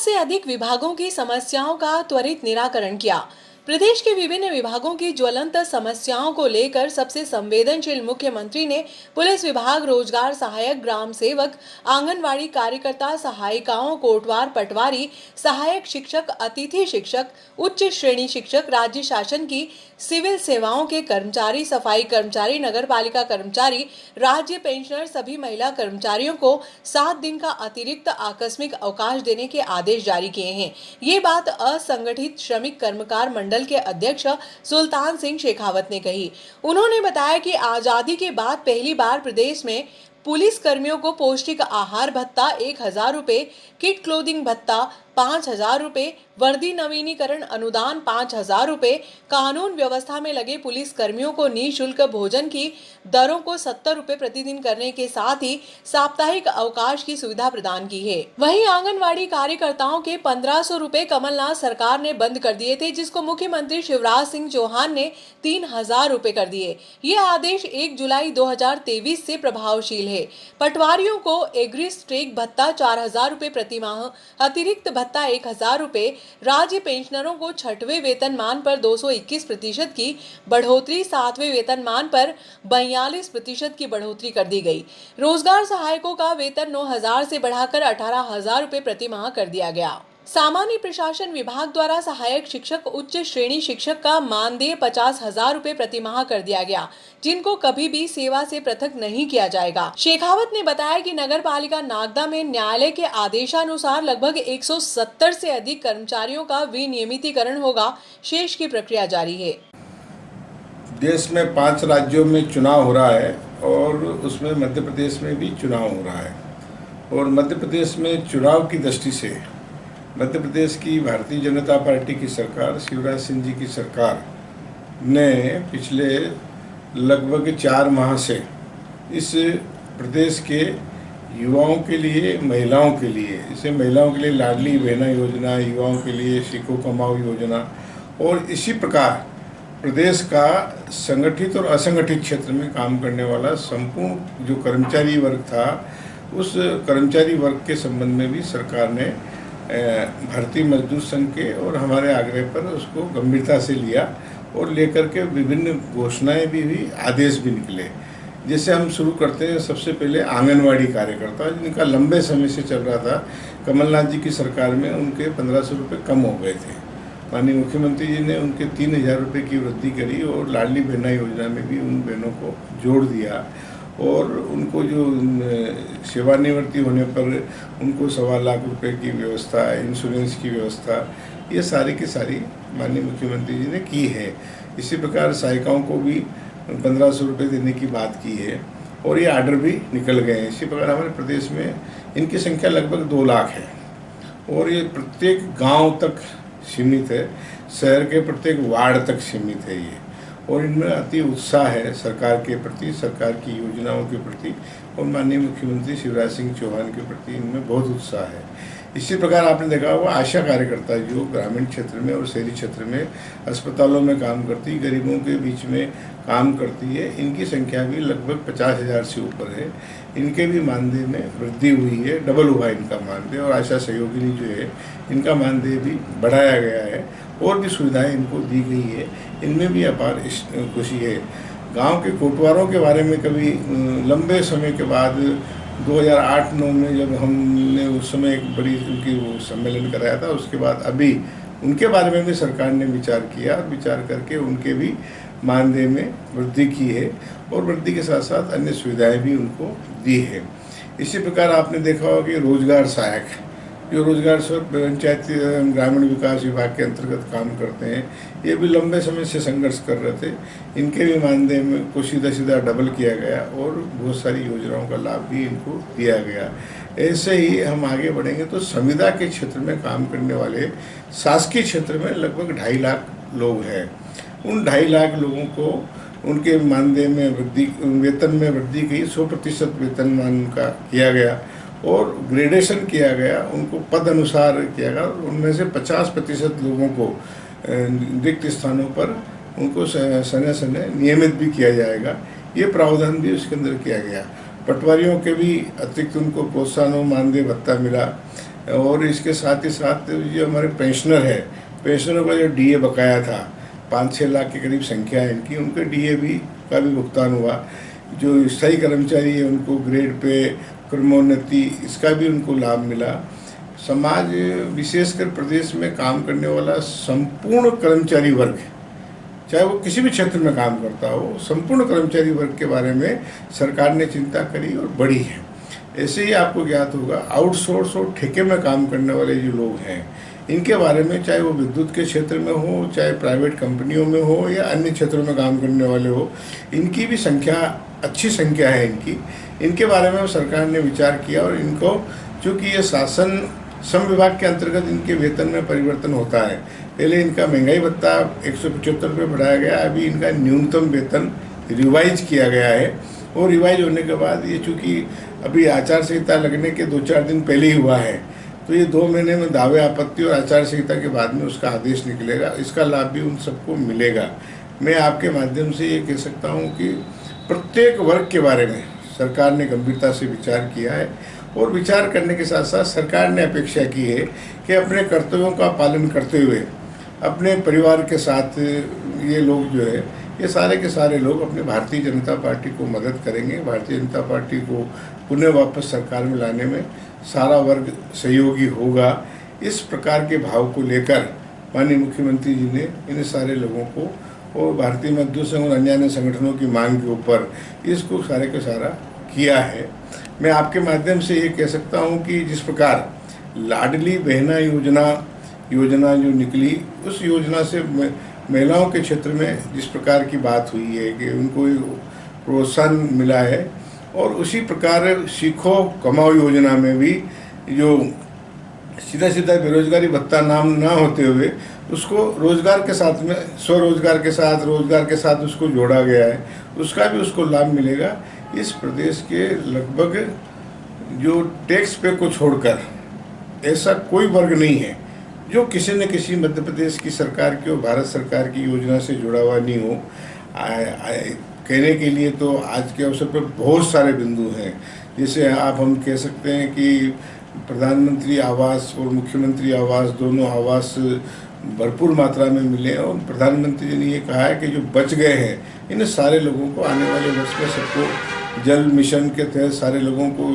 से अधिक विभागों की समस्याओं का त्वरित निराकरण किया। प्रदेश के विभिन्न विभागों की ज्वलंत समस्याओं को लेकर सबसे संवेदनशील मुख्यमंत्री ने पुलिस विभाग, रोजगार सहायक, ग्राम सेवक, आंगनवाड़ी कार्यकर्ता, सहायिकाओं, कोटवार पटवारी, सहायक शिक्षक, अतिथि शिक्षक, उच्च श्रेणी शिक्षक, राज्य शासन की सिविल सेवाओं के कर्मचारी, सफाई कर्मचारी, नगर पालिका कर्मचारी, राज्य पेंशनर, सभी महिला कर्मचारियों को 7 दिन का अतिरिक्त आकस्मिक अवकाश देने के आदेश जारी किए हैं। ये बात असंगठित श्रमिक कर्मकार मंडल के अध्यक्ष सुल्तान सिंह शेखावत ने कही। उन्होंने बताया कि आजादी के बाद पहली बार प्रदेश में पुलिस कर्मियों को पौष्टिक आहार भत्ता 1000 रुपए, किट क्लोथिंग भत्ता 5000 रुपए, वर्दी नवीनीकरण अनुदान 5000 रुपए, कानून व्यवस्था में लगे पुलिस कर्मियों को निःशुल्क भोजन की दरों को 70 रुपए प्रतिदिन करने के साथ ही साप्ताहिक अवकाश की सुविधा प्रदान की है। वहीं आंगनवाड़ी कार्यकर्ताओं के 1500 रुपए कमलनाथ सरकार ने बंद कर दिए थे, जिसको मुख्यमंत्री शिवराज सिंह चौहान ने 3000 रुपए कर दिए। ये आदेश 1 जुलाई 2023 से प्रभावशील है। पटवारियों को एग्री स्ट्रेक भत्ता 4000 रुपए प्रति माह, अतिरिक्त भत्ता 1000 रुपए, राज्य पेंशनरों को 6वें वेतनमान पर 221% की बढ़ोतरी, 7वें वेतनमान पर 42% की बढ़ोतरी कर दी गई। रोजगार सहायकों का वेतन 9000 से बढ़ाकर 18000 रुपए प्रति माह कर दिया गया। सामान्य प्रशासन विभाग द्वारा सहायक शिक्षक, उच्च श्रेणी शिक्षक का मानदेय 50,000 रुपए प्रति माह कर दिया गया, जिनको कभी भी सेवा से पृथक नहीं किया जाएगा। शेखावत ने बताया कि नगर पालिका नागदा में न्यायालय के आदेशानुसार लगभग 170 से अधिक कर्मचारियों का विनियमितीकरण होगा। शेष की प्रक्रिया जारी है। देश में 5 राज्यों में चुनाव हो रहा है और उसमें मध्य प्रदेश में भी चुनाव हो रहा है। और मध्य प्रदेश में चुनाव की दृष्टि से मध्य प्रदेश की भारतीय जनता पार्टी की सरकार, शिवराज सिंह जी की सरकार ने पिछले लगभग 4 माह से इस प्रदेश के युवाओं के लिए, महिलाओं के लिए, इसे महिलाओं के लिए लाडली बहना योजना, युवाओं के लिए सीखो कमाओ योजना और इसी प्रकार प्रदेश का संगठित और असंगठित क्षेत्र में काम करने वाला संपूर्ण जो कर्मचारी वर्ग था, उस कर्मचारी वर्ग के संबंध में भी सरकार ने भारतीय मजदूर संघ के और हमारे आग्रह पर उसको गंभीरता से लिया और लेकर के विभिन्न घोषणाएं भी हुई, आदेश भी निकले। जैसे हम शुरू करते हैं, सबसे पहले आंगनवाड़ी कार्यकर्ता जिनका लंबे समय से चल रहा था, कमलनाथ जी की सरकार में उनके 1500 रुपये कम हो गए थे। माननीय मुख्यमंत्री जी ने उनके 3000 रुपये की वृद्धि करी और लाडली बहना योजना में भी उन बहनों को जोड़ दिया और उनको जो सेवानिवृत्ति होने पर उनको 1.25 लाख रुपए की व्यवस्था, इंश्योरेंस की व्यवस्था, ये सारी की सारी माननीय मुख्यमंत्री जी ने की है। इसी प्रकार सहायिकाओं को भी 1500 रुपये देने की बात की है और ये आर्डर भी निकल गए हैं। इसी प्रकार हमारे प्रदेश में इनकी संख्या लगभग 2 लाख है और ये प्रत्येक गांव तक सीमित है, शहर के प्रत्येक वार्ड तक सीमित है ये। और इनमें अति उत्साह है सरकार के प्रति, सरकार की योजनाओं के प्रति और माननीय मुख्यमंत्री शिवराज सिंह चौहान के प्रति इनमें बहुत उत्साह है। इसी प्रकार आपने देखा होगा आशा कार्यकर्ता जो ग्रामीण क्षेत्र में और शहरी क्षेत्र में अस्पतालों में काम करती, गरीबों के बीच में काम करती है, इनकी संख्या भी लगभग 50,000 से ऊपर है। इनके भी मानदेय में वृद्धि हुई है, डबल हुआ इनका मानदेय और आशा सहयोगिनी जो है इनका मानदेय भी बढ़ाया गया है और भी सुविधाएं इनको दी गई है। इनमें भी अपार खुशी है। गांव के कोटवारों के बारे में कभी लंबे समय के बाद 2008-9 में जब हमने उस समय एक बड़ी उनकी वो सम्मेलन कराया था, उसके बाद अभी उनके बारे में भी सरकार ने विचार किया, विचार करके उनके भी मानदेय में वृद्धि की है और वृद्धि के साथ साथ अन्य सुविधाएं भी उनको दी है। इसी प्रकार आपने देखा होगा कि रोजगार सहायक जो रोजगार पंचायती ग्रामीण विकास विभाग के अंतर्गत काम करते हैं, ये भी लंबे समय से संघर्ष कर रहे थे। इनके भी मानदेय में को सीधा डबल किया गया और बहुत सारी योजनाओं का लाभ भी इनको दिया गया। ऐसे ही हम आगे बढ़ेंगे तो संविदा के क्षेत्र में काम करने वाले शासकीय क्षेत्र में लगभग 2.5 लाख लोग हैं। उन 2.5 लाख लोगों को उनके मानदेय में वृद्धि, वेतन में वृद्धि की 100% वेतनमान उनका किया गया और ग्रेडेशन किया गया, उनको पद अनुसार किया गया। उनमें से 50% लोगों को रिक्त स्थानों पर उनको समय नियमित भी किया जाएगा। ये प्रावधान भी उसके अंदर किया गया। पटवारियों के भी अतिरिक्त उनको प्रोत्साहन और मानदेय भत्ता मिला। और इसके साथ ही साथ जो हमारे पेंशनर है, पेंशनरों का जो डीए बकाया था 5-6 लाख के करीब संख्या है इनकी, उनके डीए का भी भुगतान हुआ। जो स्थायी कर्मचारी है उनको ग्रेड पे क्रमोन्नति, इसका भी उनको लाभ मिला। समाज विशेषकर प्रदेश में काम करने वाला संपूर्ण कर्मचारी वर्ग, चाहे वो किसी भी क्षेत्र में काम करता हो, संपूर्ण कर्मचारी वर्ग के बारे में सरकार ने चिंता करी और बढ़ी है। ऐसे ही आपको ज्ञात होगा आउटसोर्स और ठेके में काम करने वाले जो लोग हैं, इनके बारे में चाहे वो विद्युत के क्षेत्र में हो, चाहे प्राइवेट कंपनियों में हो या अन्य क्षेत्रों में काम करने वाले हो, इनकी भी संख्या अच्छी संख्या है इनके बारे में सरकार ने विचार किया। और इनको चूँकि ये शासन श्रम विभाग के अंतर्गत इनके वेतन में परिवर्तन होता है। पहले इनका महंगाई भत्ता 175 रुपये बढ़ाया गया, अभी इनका न्यूनतम वेतन रिवाइज किया गया है। और रिवाइज होने के बाद ये चूँकि अभी आचार संहिता लगने के 2-4 दिन पहले ही हुआ है, तो ये 2 महीने में दावे आपत्ति और आचार संहिता के बाद में उसका आदेश निकलेगा। इसका लाभ भी उन सबको मिलेगा। मैं आपके माध्यम से ये कह सकता हूँ कि प्रत्येक वर्ग के बारे में सरकार ने गंभीरता से विचार किया है और विचार करने के साथ साथ सरकार ने अपेक्षा की है कि अपने कर्तव्यों का पालन करते हुए अपने परिवार के साथ ये लोग जो है, ये सारे के सारे लोग अपने भारतीय जनता पार्टी को मदद करेंगे। भारतीय जनता पार्टी को पुनः वापस सरकार में लाने में सारा वर्ग सहयोगी होगा। इस प्रकार के भाव को लेकर माननीय मुख्यमंत्री जी ने इन सारे लोगों को और भारतीय मजदूर संघ और अन्य संगठनों की मांग के ऊपर इसको सारे का सारा किया है। मैं आपके माध्यम से ये कह सकता हूँ कि जिस प्रकार लाडली बहना योजना जो निकली, उस योजना से महिलाओं के क्षेत्र में जिस प्रकार की बात हुई है कि उनको प्रोत्साहन मिला है, और उसी प्रकार सीखो कमाओ योजना में भी जो सीधा बेरोजगारी भत्ता नाम ना होते हुए उसको रोजगार के साथ में स्वरोजगार के साथ रोजगार के साथ उसको जोड़ा गया है, उसका भी उसको लाभ मिलेगा। इस प्रदेश के लगभग जो टैक्स पे को छोड़कर ऐसा कोई वर्ग नहीं है जो किसी न किसी मध्य प्रदेश की सरकार की और भारत सरकार की योजना से जुड़ा हुआ नहीं हो। कहने के लिए तो आज के अवसर पर बहुत सारे बिंदु हैं। जैसे हम कह सकते हैं कि प्रधानमंत्री आवास और मुख्यमंत्री आवास दोनों आवास भरपूर मात्रा में मिले, और प्रधानमंत्री जी ने ये कहा है कि जो बच गए हैं इन सारे लोगों को आने वाले वर्ष में सबको जल मिशन के तहत सारे लोगों को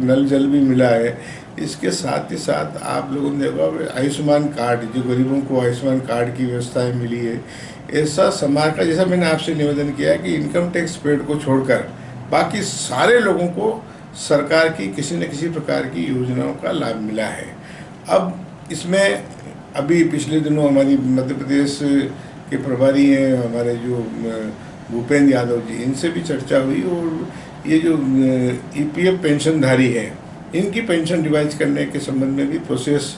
नल जल भी मिला है। इसके साथ ही साथ आप लोगों ने देखा आयुष्मान कार्ड, जो गरीबों को आयुष्मान कार्ड की व्यवस्थाएं मिली है। ऐसा समाज का, जैसा मैंने आपसे निवेदन किया है कि इनकम टैक्स पेड को छोड़कर बाकी सारे लोगों को सरकार की किसी न किसी प्रकार की योजनाओं का लाभ मिला है। अब इसमें अभी पिछले दिनों हमारी मध्य प्रदेश के प्रभारी हैं हमारे जो भूपेंद्र यादव जी, इनसे भी चर्चा हुई, और ये जो ईपीएफ पेंशनधारी है इनकी पेंशन रिवाइज करने के संबंध में भी प्रोसेस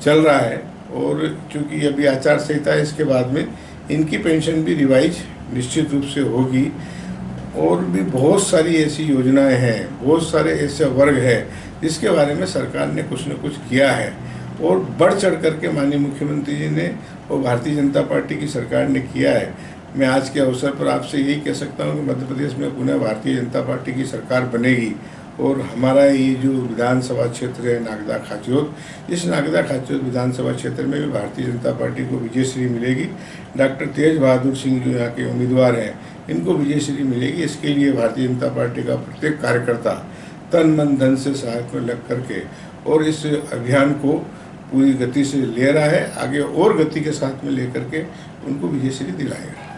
चल रहा है। और चूँकि अभी आचार संहिता है, इसके बाद में इनकी पेंशन भी रिवाइज निश्चित रूप से होगी। और भी बहुत सारी ऐसी योजनाएं हैं, बहुत सारे ऐसे वर्ग हैं जिसके बारे में सरकार ने कुछ न कुछ किया है, और बढ़ चढ़ करके माननीय मुख्यमंत्री जी ने और भारतीय जनता पार्टी की सरकार ने किया है। मैं आज के अवसर पर आपसे यही कह सकता हूं कि मध्य प्रदेश में पुनः भारतीय जनता पार्टी की सरकार बनेगी, और हमारा ये जो विधानसभा क्षेत्र है नागदा खाचरोद, इस नागदा खाचरोद विधानसभा क्षेत्र में भी भारतीय जनता पार्टी को विजयश्री मिलेगी। डॉक्टर तेज बहादुर सिंह जो यहाँ के उम्मीदवार हैं, इनको विजयश्री मिलेगी। इसके लिए भारतीय जनता पार्टी का प्रत्येक कार्यकर्ता तन मन धन से सहायक में लग करके और इस अभियान को पूरी गति से ले रहा है, आगे और गति के साथ में लेकर के उनको विजयश्री दिलाएगा।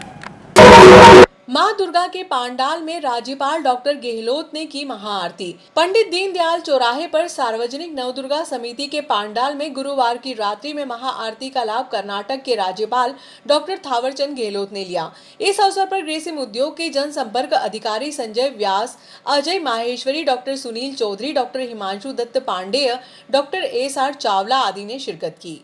मां दुर्गा के पांडाल में राज्यपाल डॉक्टर गहलोत ने की महाआरती। पंडित दीनदयाल चौराहे पर सार्वजनिक नवदुर्गा समिति के पांडाल में गुरुवार की रात्रि में महाआरती का लाभ कर्नाटक के राज्यपाल डॉक्टर थावरचंद गहलोत ने लिया। इस अवसर पर ग्रेसिम उद्योग के जनसंपर्क अधिकारी Sanjay Vyas, Ajay Maheshwari, doctor Sunil Chaudhary, doctor Himanshu Dutt Pandey, doctor SR Chawla आदि ने शिरकत की।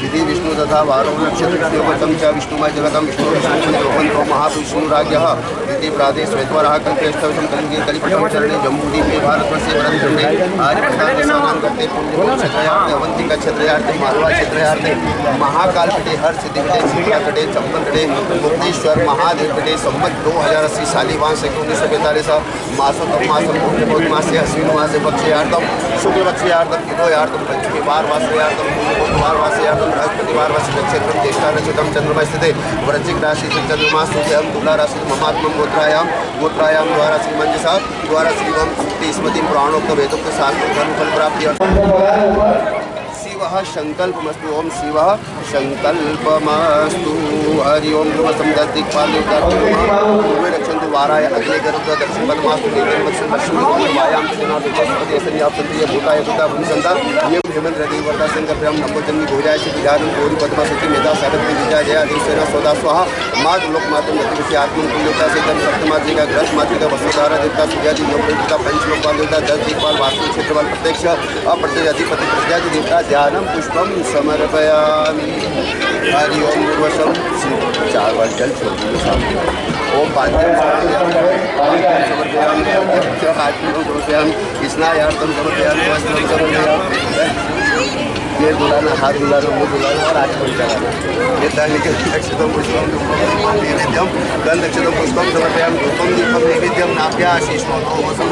विधि विष्णु तथा वारो नक्षत्रम च विष्णुमय जगतम विष्णु महाविष्णुराज्ञः इति प्रादे श्वेतवराह कल्पेष्टवशं कलिगे कलिपटं चरणे जम्बूद्वीपे भारतवर्षे भरतखण्डे आर्यप्रसादे स्नानं करते पुण्यक्षेत्रयार्थे अवंतिका क्षेत्रयार्थे मालवा क्षेत्रयार्थे महाकालपीठे हर सिद्धिपीठे सीतापीठे चंपनपीठे मुक्तेश्वर महादेवपीठे संवत 2080 साली वांस 1945 मासोत्तम मासम पूर्णमासे अश्विन मासे पक्षयार्धम शुक्लपक्षयार्धम हितोयार्धम पंचमी वारवासयार्धम वारवासयार्धम बृहस्पतिवारवासी नक्षत्रम ज्येष्ठा नक्षत्रम चंद्रमा स्थिते वृश्चिक राशि चंद्रमा सूर्यम तुला राशि ममात्मम गोत्रायाम द्वारा श्री मंजसा द्वारा श्रीवम स्मृति पुराणोक्त वेदोक्त शास्त्र धर्म फल प्राप्ति शिवः संकल्पमस्तु ओम शिवः संकल्पमस्तु हरि ओम नमः पूर्वे रक्षन्तु वाराय अग्ने गरुड़ दक्षिण पदमास्तु नीतिं दक्षिण वायां सेनापति संयाप्तन्ति भूताय भूता भूमिसंता ये हेमंत रति वर्ता संकल्पयं नवजन्मी भोजाय विधानं गौरी पद्मा सती मेधा सावित्री विजय जया देवसेना सौदा स्वाहा माद लोक मातम गतिविषय आत्मकुल्यता से तम सप्तमात्रिका ग्रह मात्रिका वसुधारा देवता सूर्यादि नवदेवता पंचलोकपाल देवता दस दिक्पाल वास्तु क्षेत्रपाल प्रत्यक्ष अप्रत्यक्ष अधिपति प्रत्यादि देवता ध्यानम पुष्पम समर्पयामि हरि ओम गुरुवशम 4 बार जल छोड़ ओम पाद्यम समर्पयामि स्नायार्थम समर्पयामि वस्त्रम समर्पयामि ये दुलाना हाथ दुलाना मुँह दुलाना और आचमन कराना नैवेद्यम पुष्पम नैवेद्यम गंधक्षतम पुष्पम समर्पयामि धूपम दीपम नैवेद्यम नाभ्या आशीष्णोदम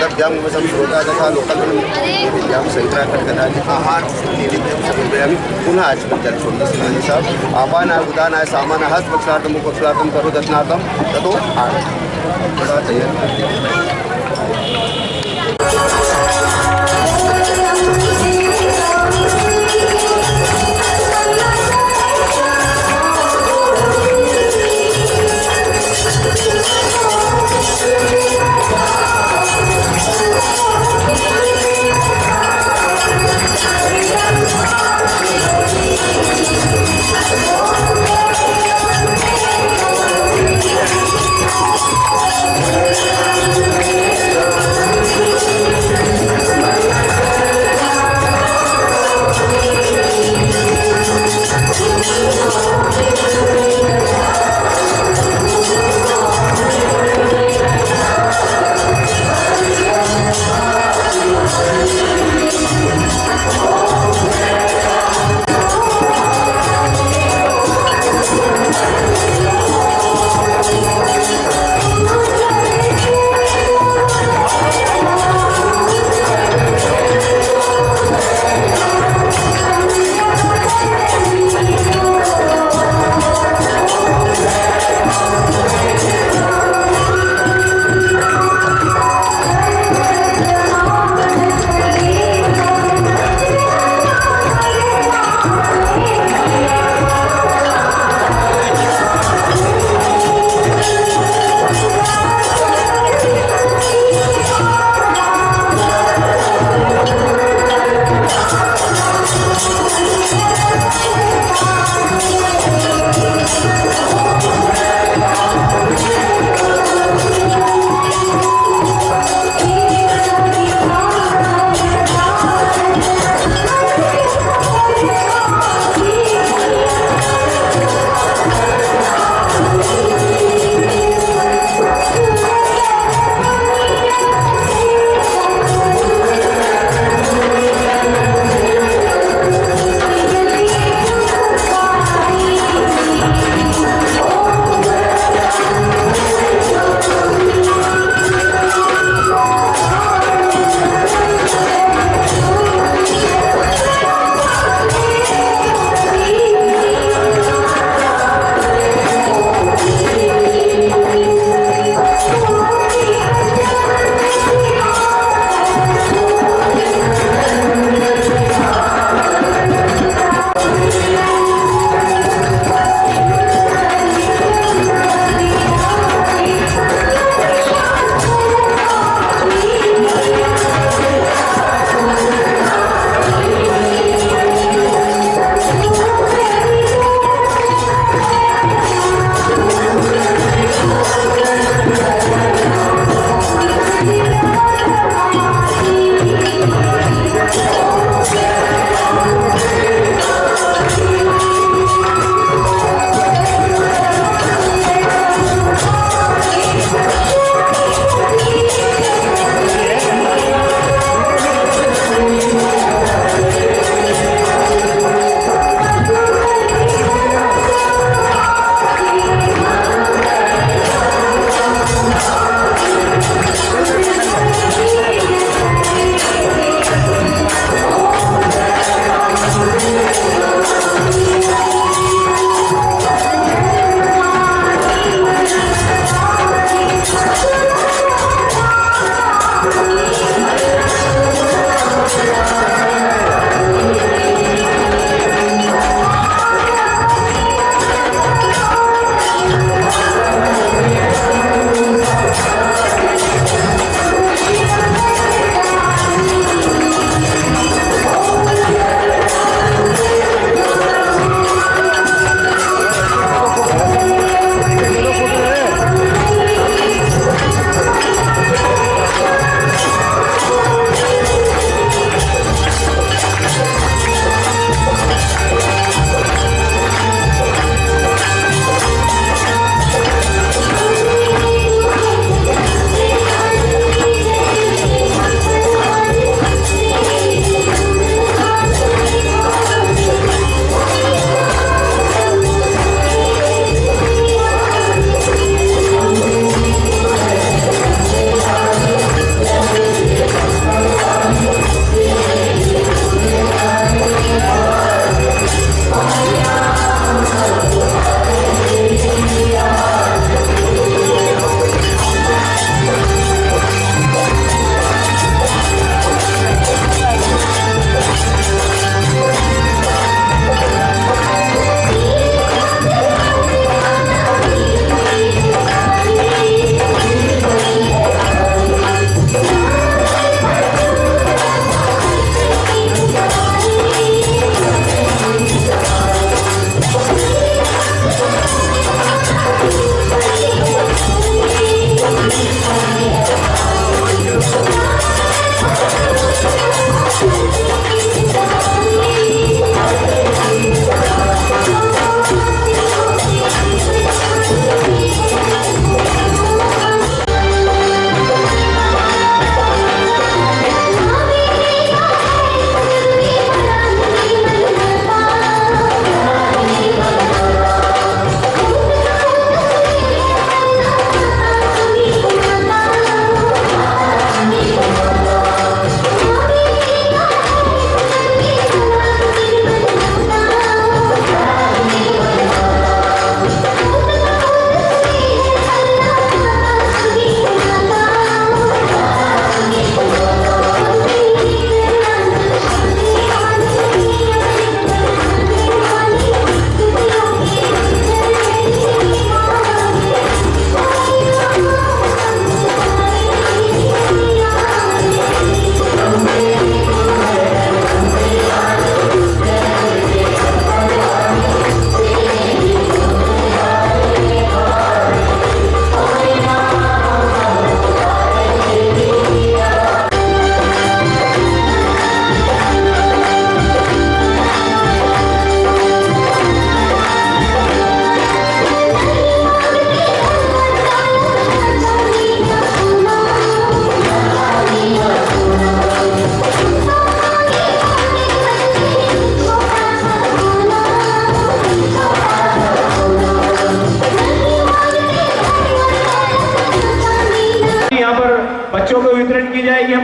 तदभ्याम श्रोता तथा लोकल्पन नैवेद्यम शंकराकटकदानि आहार नैवेद्यम समर्पयामि पुनः आचमन जल छोड़ना स्नान साहब आपानाय उदानाय सामान्य हस्त पक्षार्थम मुखपक्षार्थम करो दर्शनार्थम ततो बड़ा तैयार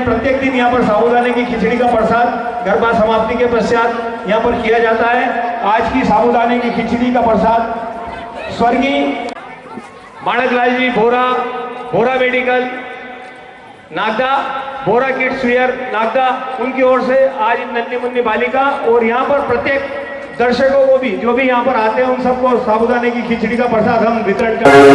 टाइम प्रत्येक दिन यहाँ पर साबूदाने की खिचड़ी का प्रसाद गरबा समाप्ति के पश्चात यहाँ पर किया जाता है। आज की साबूदाने की खिचड़ी का प्रसाद स्वर्गीय माणकलाल जी बोरा, बोरा medical Nagda, Bora kids where Nagda, उनकी ओर से आज नन्ही मुन्नी बालिका और यहाँ पर प्रत्येक दर्शकों को भी, जो भी यहाँ पर आते हैं, उन सबको साबूदाने की खिचड़ी का प्रसाद हम वितरण करते हैं।